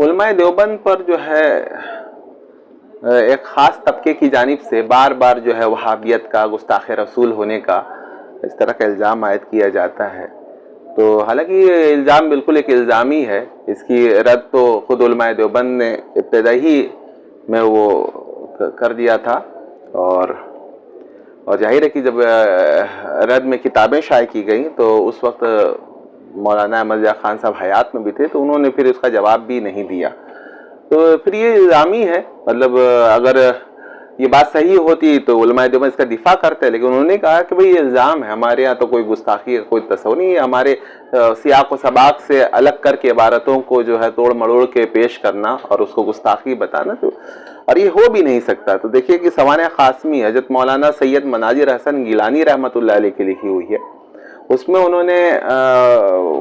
علماء دیوبند پر جو ہے ایک خاص طبقے کی جانب سے بار بار جو ہے وہابیت کا، گستاخ رسول ہونے کا اس طرح کا الزام عائد کیا جاتا ہے. تو حالانکہ یہ الزام بالکل ایک الزامی ہے، اس کی رد تو خود علماء دیوبند نے ابتدائی میں وہ کر دیا تھا. اور ظاہر ہے کہ جب رد میں کتابیں شائع کی گئیں تو اس وقت مولانا احمد رضا خان صاحب حیات میں بھی تھے، تو انہوں نے پھر اس کا جواب بھی نہیں دیا. تو پھر یہ الزامی ہے، مطلب اگر یہ بات صحیح ہوتی تو علماء دیوبند اس کا دفاع کرتے، لیکن انہوں نے کہا کہ بھئی یہ الزام ہے، ہمارے ہاں تو کوئی گستاخی کا کوئی تصور نہیں ہے. ہمارے سیاق و سباق سے الگ کر کے عبارتوں کو جو ہے توڑ مڑوڑ کے پیش کرنا اور اس کو گستاخی بتانا، تو اور یہ ہو بھی نہیں سکتا. تو دیکھیے کہ سوانح قاسمی حضرت مولانا سید مناظر حسن گیلانی رحمۃ اللہ علیہ کی لکھی ہوئی ہے. اس میں انہوں نے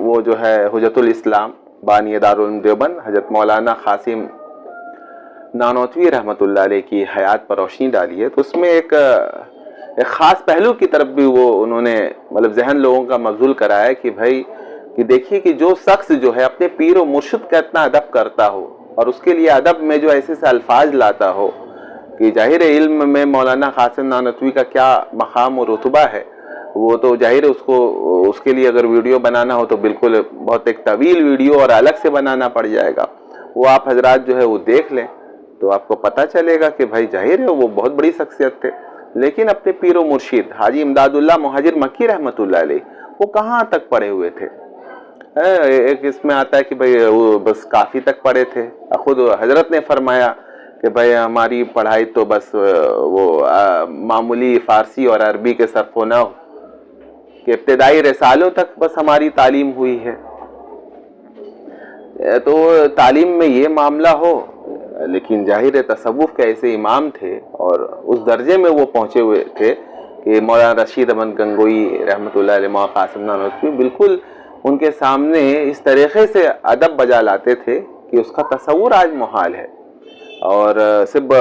وہ جو ہے حجت الاسلام بانی دارالعلوم دیوبند حضرت مولانا قاسم نانوتوی رحمۃ اللہ علیہ کی حیات پر روشنی ڈالی ہے. تو اس میں ایک خاص پہلو کی طرف بھی وہ انہوں نے مطلب ذہن لوگوں کا مبذول کرایا کہ بھائی کہ دیکھیے کہ جو شخص جو ہے اپنے پیر و مرشد کا اتنا ادب کرتا ہو اور اس کے لیے ادب میں جو ایسے سے الفاظ لاتا ہو کہ ظاہر علم میں مولانا قاسم نانوتوی کا کیا مقام و رتبہ ہے، وہ تو ظاہر اس کے لیے اگر ویڈیو بنانا ہو تو بالکل بہت ایک طویل ویڈیو اور الگ سے بنانا پڑ جائے گا. وہ آپ حضرات جو ہے وہ دیکھ لیں تو آپ کو پتہ چلے گا کہ بھائی ظاہر ہے وہ بہت بڑی شخصیت تھے، لیکن اپنے پیر و مرشد حاجی امداد اللہ مہاجر مکی رحمۃ اللہ علیہ وہ کہاں تک پڑھے ہوئے تھے. ایک اس میں آتا ہے کہ بھئی وہ بس کافی تک پڑھے تھے. خود حضرت نے فرمایا کہ بھئی ہماری پڑھائی تو بس وہ معمولی فارسی اور عربی کے صرف و نحو کہ ابتدائی رسالوں تک بس ہماری تعلیم ہوئی ہے. تو تعلیم میں یہ معاملہ ہو، لیکن ظاہر تصوف کے ایسے امام تھے اور اس درجے میں وہ پہنچے ہوئے تھے کہ مولانا رشید احمد گنگوئی رحمۃ اللہ علیہ مولانا قاسم نانوتوی بالکل ان کے سامنے اس طریقے سے ادب بجا لاتے تھے کہ اس کا تصور آج محال ہے. اور صرف